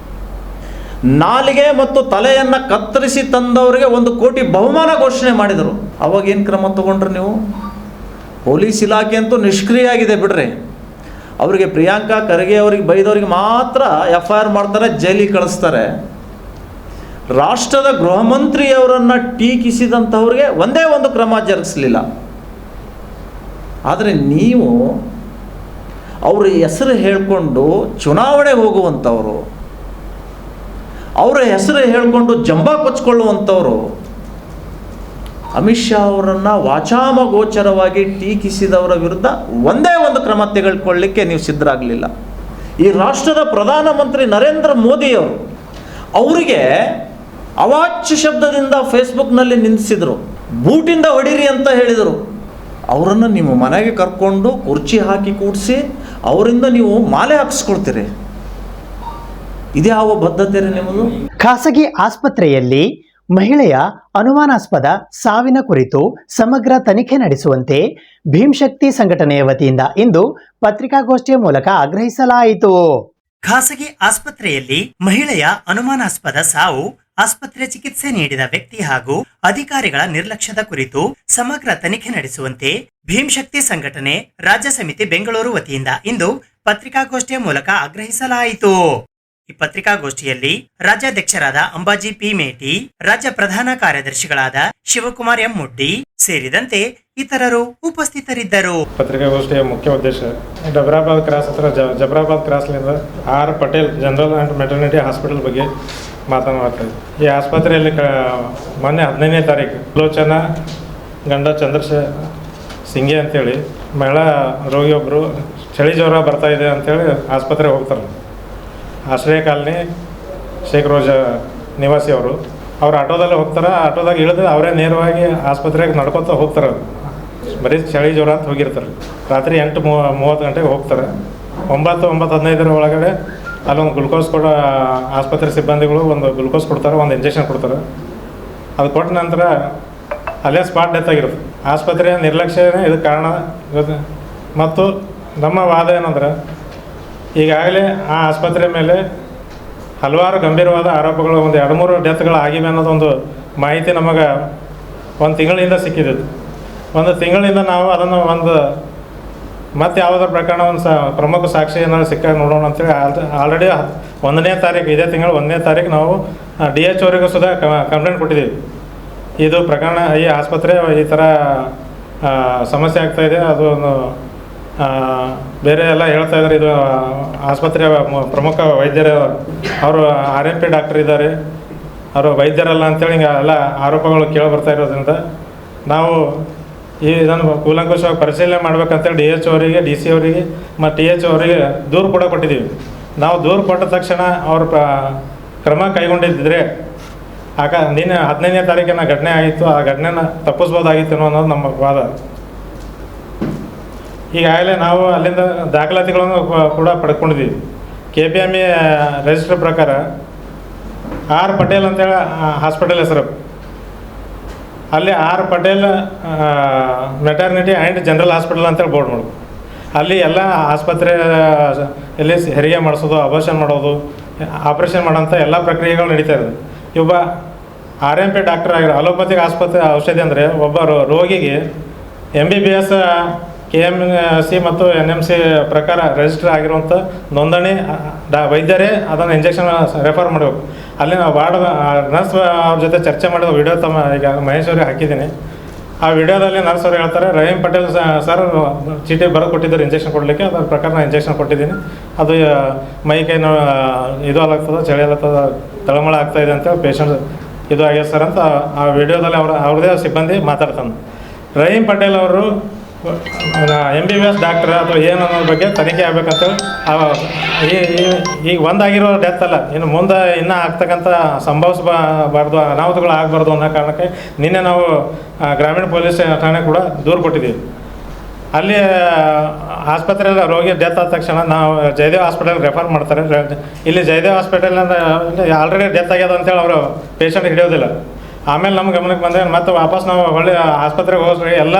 ನಾಲಿಗೆ ಮತ್ತು ತಲೆಯನ್ನು ಕತ್ತರಿಸಿ ತಂದವರಿಗೆ 1 ಕೋಟಿ ಬಹುಮಾನ ಘೋಷಣೆ ಮಾಡಿದರು. ಅವಾಗೇನು ಕ್ರಮ ತಗೊಂಡ್ರಿ ನೀವು? ಪೊಲೀಸ್ ಇಲಾಖೆ ಅಂತೂ ನಿಷ್ಕ್ರಿಯ ಆಗಿದೆ ಬಿಡ್ರಿ. ಅವರಿಗೆ ಪ್ರಿಯಾಂಕಾ ಖರ್ಗೆ ಅವರಿಗೆ ಬೈದವರಿಗೆ ಮಾತ್ರ FIR ಮಾಡ್ತಾರೆ, ಜೈಲಿಗೆ ಕಳಿಸ್ತಾರೆ. ರಾಷ್ಟ್ರದ ಗೃಹ ಮಂತ್ರಿಯವರನ್ನು ಟೀಕಿಸಿದಂಥವ್ರಿಗೆ ಒಂದೇ ಒಂದು ಕ್ರಮ ಜರುಗಿಸಲಿಲ್ಲ. ಆದರೆ ನೀವು ಅವ್ರ ಹೆಸರು ಹೇಳಿಕೊಂಡು ಚುನಾವಣೆಗೆ ಹೋಗುವಂಥವರು, ಅವರ ಹೆಸರು ಹೇಳಿಕೊಂಡು ಜಂಬ ಕೊಚ್ಕೊಳ್ಳುವಂಥವರು, ಅಮಿತ್ ಶಾ ಅವರನ್ನು ವಾಚಾಮಗೋಚರವಾಗಿ ಟೀಕಿಸಿದವರ ವಿರುದ್ಧ ಒಂದೇ ಒಂದು ಕ್ರಮ ತೆಗೆದುಕೊಳ್ಳಲಿಕ್ಕೆ ನೀವು ಸಿದ್ಧರಾಗಲಿಲ್ಲ. ಈ ರಾಷ್ಟ್ರದ ಪ್ರಧಾನಮಂತ್ರಿ ನರೇಂದ್ರ ಮೋದಿಯವರು ಅವರಿಗೆ ಅವಾಚ್ಯ ಶಬ್ದದಿಂದ ಫೇಸ್ಬುಕ್ನಲ್ಲಿ ನಿಂದಿಸಿದರು, ಬೂಟಿಂದ ಹೊಡೀರಿ ಅಂತ ಹೇಳಿದರು. ಅವರನ್ನು ನೀವು ಮನೆಗೆ ಕರ್ಕೊಂಡು ಕುರ್ಚಿ ಹಾಕಿ ಕೂಡಿಸಿ ಅವರಿಂದ ನೀವು ಮಾಲೆ ಹಾಕಿಸ್ಕೊಳ್ತೀರಿ. ಇದ್ಯಾವ ಬದ್ಧತೆ ರೀ ನಿಮ್ಮದು? ಖಾಸಗಿ ಆಸ್ಪತ್ರೆಯಲ್ಲಿ ಮಹಿಳೆಯ ಅನುಮಾನಾಸ್ಪದ ಸಾವಿನ ಕುರಿತು ಸಮಗ್ರ ತನಿಖೆ ನಡೆಸುವಂತೆ ಭೀಮ್ಶಕ್ತಿ ಸಂಘಟನೆಯ ವತಿಯಿಂದ ಇಂದು ಪತ್ರಿಕಾಗೋಷ್ಠಿಯ ಮೂಲಕ ಆಗ್ರಹಿಸಲಾಯಿತು. ಖಾಸಗಿ ಆಸ್ಪತ್ರೆಯಲ್ಲಿ ಮಹಿಳೆಯ ಅನುಮಾನಾಸ್ಪದ ಸಾವು, ಆಸ್ಪತ್ರೆ ಚಿಕಿತ್ಸೆ ನೀಡಿದ ವ್ಯಕ್ತಿ ಹಾಗೂ ಅಧಿಕಾರಿಗಳ ನಿರ್ಲಕ್ಷ್ಯದ ಕುರಿತು ಸಮಗ್ರ ತನಿಖೆ ನಡೆಸುವಂತೆ ಭೀಮ್ಶಕ್ತಿ ಸಂಘಟನೆ ರಾಜ್ಯ ಸಮಿತಿ ಬೆಂಗಳೂರು ವತಿಯಿಂದ ಇಂದು ಪತ್ರಿಕಾಗೋಷ್ಠಿಯ ಮೂಲಕ ಆಗ್ರಹಿಸಲಾಯಿತು. ಈ ಪತ್ರಿಕಾಗೋಷ್ಠಿಯಲ್ಲಿ ರಾಜ್ಯಾಧ್ಯಕ್ಷರಾದ ಅಂಬಾಜಿ ಪಿ ಮೇಟಿ, ರಾಜ್ಯ ಪ್ರಧಾನ ಕಾರ್ಯದರ್ಶಿಗಳಾದ ಶಿವಕುಮಾರ್ ಎಂ ಮುಡ್ಡಿ ಸೇರಿದಂತೆ ಇತರರು ಉಪಸ್ಥಿತರಿದ್ದರು. ಪತ್ರಿಕಾಗೋಷ್ಠಿಯ ಮುಖ್ಯ ಉದ್ದೇಶ ಜಬ್ರಾಬಾದ್ ಕ್ರಾಸ್ ಹತ್ರ ಜಬ್ರಾಬಾದ್ ಕ್ರಾಸ್ನಿಂದ R Patel general and maternity hospital ಬಗ್ಗೆ ಮಾತನಾಡ್ತಾ ಇದ್ದೆ. ಈ ಆಸ್ಪತ್ರೆಯಲ್ಲಿ ಮೊನ್ನೆ 15ನೇ ತಾರೀಕು ಲೋಚನಾ ಗಂಡ ಸಿಂಗೆ ಅಂತೇಳಿ ಮಹಿಳಾ ರೋಗಿಯೊಬ್ಬರು ಚಳಿ ಜ್ವರ ಬರ್ತಾ ಇದೆ ಅಂತೇಳಿ ಆಸ್ಪತ್ರೆಗೆ ಹೋಗ್ತಾರೆ. ಆಶ್ರಯ ಕಾಲನಿ ಶೇಖ್ ರೋಜಾ ನಿವಾಸಿ ಅವರು ಆಟೋದಲ್ಲಿ ಹೋಗ್ತಾರೆ. ಆಟೋದಾಗ ಇಳಿದು ಅವರೇ ನೇರವಾಗಿ ಆಸ್ಪತ್ರೆಗೆ ನಡ್ಕೊತ ಹೋಗ್ತಾರೆ. ಬರೀ ಚಳಿ ಜ್ವರ ಅಂತ ಹೋಗಿರ್ತಾರೆ. ರಾತ್ರಿ 8:30 ಗಂಟೆಗೆ ಹೋಗ್ತಾರೆ. 9:15 ಒಳಗಡೆ ಅಲ್ಲೊಂದು ಗ್ಲುಕೋಸ್ ಕೊಡೋ ಆಸ್ಪತ್ರೆ ಸಿಬ್ಬಂದಿಗಳು ಒಂದು ಗ್ಲುಕೋಸ್ ಕೊಡ್ತಾರೆ, ಒಂದು ಇಂಜೆಕ್ಷನ್ ಕೊಡ್ತಾರೆ. ಅದು ಕೊಟ್ಟ ನಂತರ ಅಲ್ಲೇ ಸ್ಪಾಟ್ ಡೆತ್ ಆಗಿರುತ್ತೆ. ಆಸ್ಪತ್ರೆಯ ನಿರ್ಲಕ್ಷ್ಯನೇ ಇದಕ್ಕೆ ಕಾರಣ. ಮತ್ತು ನಮ್ಮ ವಾದ ಏನಂದ್ರೆ ಈಗಾಗಲೇ ಆ ಆಸ್ಪತ್ರೆ ಮೇಲೆ ಹಲವಾರು ಗಂಭೀರವಾದ ಆರೋಪಗಳು, ಒಂದು 2-3 ಡೆತ್ಗಳು ಆಗಿವೆ ಅನ್ನೋದೊಂದು ಮಾಹಿತಿ ನಮಗೆ 1 ತಿಂಗಳಿಂದ ಸಿಕ್ಕಿದ್ದು. 1 ತಿಂಗಳಿಂದ ನಾವು ಅದನ್ನು ಮತ್ತೆ ಯಾವುದರ ಪ್ರಕರಣ ಪ್ರಮುಖ ಸಾಕ್ಷಿ ಏನಾದ್ರು ಸಿಕ್ಕಾಗ ನೋಡೋಣ ಅಂತೇಳಿ ಆಲ್ರೆಡಿ 1ನೇ ತಾರೀಕು, ಇದೇ ತಿಂಗಳು 1ನೇ ತಾರೀಕು ನಾವು DH ಅವರಿಗೂ ಸುಧಾ ಕಂಪ್ಲೇಂಟ್ ಕೊಟ್ಟಿದ್ದೀವಿ. ಇದು ಪ್ರಕರಣ, ಈ ಆಸ್ಪತ್ರೆ ಈ ಥರ ಸಮಸ್ಯೆ ಆಗ್ತಾಯಿದೆ, ಅದು ಬೇರೆ ಎಲ್ಲ ಹೇಳ್ತಾ ಇದ್ದಾರೆ. ಇದು ಆಸ್ಪತ್ರೆಯ ಪ್ರಮುಖ ವೈದ್ಯರು, ಅವರು RMP ಡಾಕ್ಟರ್ ಇದ್ದಾರೆ, ಅವರು ವೈದ್ಯರಲ್ಲ ಅಂತೇಳಿ ಹಿಂಗೆ ಎಲ್ಲ ಆರೋಪಗಳು ಕೇಳಿ ಬರ್ತಾ ಇರೋದ್ರಿಂದ ನಾವು ಇದನ್ನು ಕೂಲಂಕುಷವಾಗಿ ಪರಿಶೀಲನೆ ಮಾಡ್ಬೇಕಂತೇಳಿ DH ಅವರಿಗೆ, DC ಅವರಿಗೆ ಮತ್ತು TH ಅವರಿಗೆ ದೂರು ಕೂಡ ಕೊಟ್ಟಿದ್ದೀವಿ. ನಾವು ದೂರು ಕೊಟ್ಟ ತಕ್ಷಣ ಅವರು ಕ್ರಮ ಕೈಗೊಂಡಿದ್ದರೆ ನಿನ್ನೆ 15ನೇ ತಾರೀಕಿನ ಘಟನೆ ಆಗಿತ್ತು, ಆ ಘಟನೆನ ತಪ್ಪಿಸ್ಬೋದಾಗಿತ್ತು ಅನ್ನೋದು ನಮ್ಮ ವಾದ. ಈಗಾಗಲೇ ನಾವು ಅಲ್ಲಿಂದ ದಾಖಲಾತಿಗಳನ್ನು ಕೂಡ ಪಡ್ಕೊಂಡಿದ್ದೀವಿ. KPME ರಿಜಿಸ್ಟರ್ ಪ್ರಕಾರ R ಪಟೇಲ್ ಅಂತೇಳಿ ಹಾಸ್ಪಿಟಲ್ ಹೆಸರು. ಅಲ್ಲಿ R Patel maternity and general hospital ಅಂತೇಳಿ ಬೋರ್ಡ್ ಮಾಡೋದು. ಅಲ್ಲಿ ಎಲ್ಲ ಆಸ್ಪತ್ರೆ ಎಲ್ಲಿ ಹೆರಿಗೆ ಮಾಡಿಸೋದು, ಅಬಾರ್ಷನ್ ಮಾಡೋದು, ಆಪ್ರೇಷನ್ ಮಾಡೋಂಥ ಎಲ್ಲ ಪ್ರಕ್ರಿಯೆಗಳು ನಡೀತಾ ಇದೆ. ಒಬ್ಬ RMP ಡಾಕ್ಟರ್ ಆಗಿರೋ ಅಲೋಪತಿಕ್ ಆಸ್ಪತ್ರೆ ಔಷಧಿ ಅಂದರೆ ಒಬ್ಬ ರೋಗಿಗೆ MBBS KMC ಮತ್ತು NMC ಪ್ರಕಾರ ರಿಜಿಸ್ಟರ್ ಆಗಿರುವಂಥ ನೋಂದಣಿ ವೈದ್ಯರೇ ಅದನ್ನು ಇಂಜೆಕ್ಷನ್ ರೆಫರ್ ಮಾಡಬೇಕು. ಅಲ್ಲಿ ನಾವು ನರ್ಸ್ ಅವ್ರ ಜೊತೆ ಚರ್ಚೆ ಮಾಡಿದ ವಿಡಿಯೋ ಈಗ ಮಹೇಶ್ ಅವ್ರಿಗೆ ಹಾಕಿದ್ದೀನಿ. ಆ ವಿಡಿಯೋದಲ್ಲಿ ನರ್ಸ್ ಅವ್ರು ಹೇಳ್ತಾರೆ, ರಹೀಮ್ ಪಟೇಲ್ ಸರ್ ಚೀಟಿ ಬರೋ ಕೊಟ್ಟಿದ್ದಾರೆ ಇಂಜೆಕ್ಷನ್ ಕೊಡಲಿಕ್ಕೆ, ಅದರ ಪ್ರಕಾರ ನಾನು ಇಂಜೆಕ್ಷನ್ ಕೊಟ್ಟಿದ್ದೀನಿ, ಅದು ಮೈ ಕೈ ಇದು ಆಗ್ತದೆ, ಚಳಿ ಆಗ್ತದೆ, ತಳಮಳ ಆಗ್ತಾಯಿದೆ ಅಂತ ಪೇಷಂಟ್ ಇದು ಆಗ್ಯದ ಸರ್ ಅಂತ ಆ ವಿಡಿಯೋದಲ್ಲಿ ಅವ್ರದ್ದೇ ಸಿಬ್ಬಂದಿ ಮಾತಾಡ್ತಾನೆ. ರಹೀಮ್ ಪಟೇಲ್ ಅವರು MBBS ಡಾಕ್ಟರ್ ಅಥವಾ ಏನು ಅನ್ನೋದ್ರ ಬಗ್ಗೆ ತನಿಖೆ ಆಗ್ಬೇಕಂತೇಳಿ ಈಗ ಒಂದಾಗಿರೋ ಡೆತ್ ಅಲ್ಲ, ಇನ್ನು ಮುಂದೆ ಇನ್ನೂ ಆಗ್ತಕ್ಕಂಥ ಸಂಭವಿಸಬಾರ್ದು, ಅನಾಹುತಗಳು ಆಗಬಾರ್ದು ಅನ್ನೋ ಕಾರಣಕ್ಕೆ ನಿನ್ನೆ ನಾವು ಗ್ರಾಮೀಣ ಪೊಲೀಸ್ ಠಾಣೆ ಕೂಡ ದೂರು ಕೊಟ್ಟಿದ್ದೀವಿ. ಅಲ್ಲಿ ಆಸ್ಪತ್ರೆಯಲ್ಲಿ ರೋಗಿ ಡೆತ್ ಆದ ತಕ್ಷಣ ನಾವು ಜಯದೇವ್ ಹಾಸ್ಪಿಟಲ್ ರೆಫರ್ ಮಾಡ್ತಾರೆ. ಇಲ್ಲಿ ಜಯದೇವ್ ಹಾಸ್ಪಿಟಲ್ನಿಂದ ಆಲ್ರೆಡಿ ಡೆತ್ ಆಗ್ಯದ ಅಂತೇಳಿ ಅವರು ಪೇಷಂಟ್ ಹಿಡಿಯೋದಿಲ್ಲ. ಆಮೇಲೆ ನಮ್ಮ ಗಮನಕ್ಕೆ ಬಂದರೆ ಮತ್ತೆ ವಾಪಸ್ ನಾವು ಒಳ್ಳೆ ಆಸ್ಪತ್ರೆಗೆ ಹೋಗ್ರಿ, ಎಲ್ಲ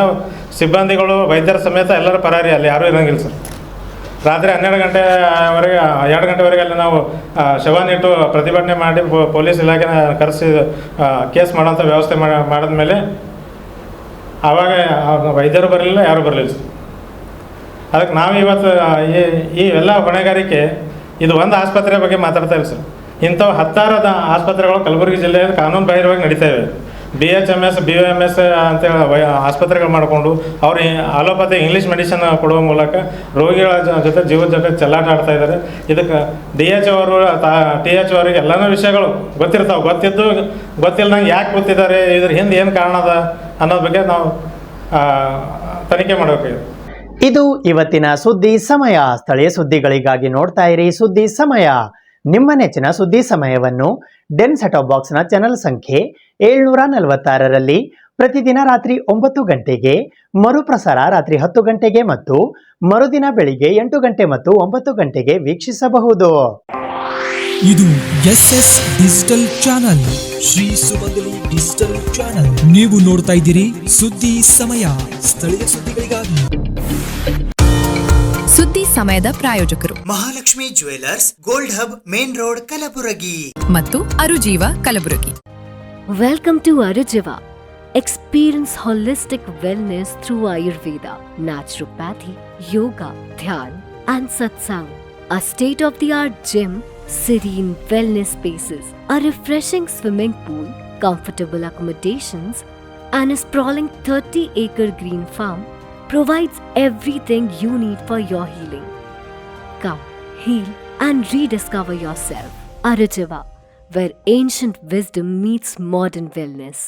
ಸಿಬ್ಬಂದಿಗಳು ವೈದ್ಯರ ಸಮೇತ ಎಲ್ಲರೂ ಪರಾರಿ, ಅಲ್ಲಿ ಯಾರೂ ಇರೋಂಗಿಲ್ಲ ಸರ್. ರಾತ್ರಿ 12 ಗಂಟೆವರೆಗೆ 2 ಗಂಟೆವರೆಗೆ ಅಲ್ಲಿ ನಾವು ಶವನಿಟ್ಟು ಪ್ರತಿಭಟನೆ ಮಾಡಿ ಪೊಲೀಸ್ ಇಲಾಖೆನ ಕರೆಸಿ ಕೇಸ್ ಮಾಡೋಂಥ ವ್ಯವಸ್ಥೆ ಮಾಡಿದ್ಮೇಲೆ ಆವಾಗ ವೈದ್ಯರು ಬರಲಿಲ್ಲ, ಯಾರೂ ಬರಲಿಲ್ಲ ಸರ್. ಅದಕ್ಕೆ ನಾವು ಇವತ್ತು ಈ ಎಲ್ಲ ಹೊಣೆಗಾರಿಕೆ ಇದು ಒಂದು ಆಸ್ಪತ್ರೆ ಬಗ್ಗೆ ಮಾತಾಡ್ತಾ ಇಲ್ಲ ಸರ್. ಇಂಥವು 10 ಆಸ್ಪತ್ರೆಗಳು ಕಲಬುರಗಿ ಜಿಲ್ಲೆಯಲ್ಲಿ ಕಾನೂನು ಬಾಹಿರವಾಗಿ ನಡೀತಾ ಇವೆ. BHMS BOMS ಅಂತೇಳಿ ಆಸ್ಪತ್ರೆಗಳು ಮಾಡಿಕೊಂಡು ಅವ್ರು ಅಲೋಪತಿ ಇಂಗ್ಲೀಷ್ ಮೆಡಿಸಿನ್ ಕೊಡುವ ಮೂಲಕ ರೋಗಿಗಳ ಜೊತೆ ಜೀವದ ಜೊತೆ ಚೆಲ್ಲಾಟ ಆಡ್ತಾ ಇದ್ದಾರೆ. ಇದಕ್ಕೆ DH ಅವರು TH ಅವರಿಗೆ ಎಲ್ಲನೂ ವಿಷಯಗಳು ಗೊತ್ತಿರ್ತಾವೆ. ಗೊತ್ತಿಲ್ಲದಂಗೆ ಯಾಕೆ ಗೊತ್ತಿದ್ದಾರೆ, ಇದ್ರ ಹಿಂದೆ ಏನು ಕಾರಣ ಅದ ಅನ್ನೋದ್ರ ಬಗ್ಗೆ ನಾವು ತನಿಖೆ ಮಾಡಬೇಕಾಗಿದೆ. ಇದು ಇವತ್ತಿನ ಸುದ್ದಿ ಸಮಯ. ಸ್ಥಳೀಯ ಸುದ್ದಿಗಳಿಗಾಗಿ ನೋಡ್ತಾ ಇರಿ ಸುದ್ದಿ ಸಮಯ. ನಿಮ್ಮ ನೆಚ್ಚಿನ ಸುದ್ದಿ ಸಮಯವನ್ನು ಡೆನ್ ಸೆಟಾಪ್ ಬಾಕ್ಸ್ನ ಚಾನೆಲ್ ಸಂಖ್ಯೆ 746ರಲ್ಲಿ ಪ್ರತಿದಿನ ರಾತ್ರಿ 9 ಗಂಟೆಗೆ, ಮರುಪ್ರಸಾರ ರಾತ್ರಿ 10 ಗಂಟೆಗೆ ಮತ್ತು ಮರುದಿನ ಬೆಳಿಗ್ಗೆ 8 ಗಂಟೆ ಮತ್ತು 9 ಗಂಟೆಗೆ ವೀಕ್ಷಿಸಬಹುದು. ಇದು SS ಡಿಜಿಟಲ್ ಚಾನಲ್, ಶ್ರೀ ಸುಮಂಗಲಿ ಡಿಜಿಟಲ್ ಚಾನಲ್. ನೀವು ನೋಡ್ತಾ ಇದ್ದೀರಿ ಸುದ್ದಿ ಸಮಯ, ಸ್ಥಳೀಯ ಸುದ್ದಿಗಳಿಗಾಗಿ. ಸುದ್ದಿ ಸಮಯದ ಪ್ರಾಯೋಜಕರು Mahalakshmi jewellers, gold hub, main road, Kalaburagi ಮತ್ತು ಅರುಜೀವ Kalaburagi. Welcome to Arujiva. Experience holistic wellness through Ayurveda, naturopathy, yoga, dhyan, and satsang. A state-of-the-art gym, serene wellness spaces, a refreshing swimming pool, comfortable accommodations, and a sprawling 30-acre green farm provides everything you need for your healing. Come, heal, and rediscover yourself. Arujiva, where ancient wisdom meets modern wellness.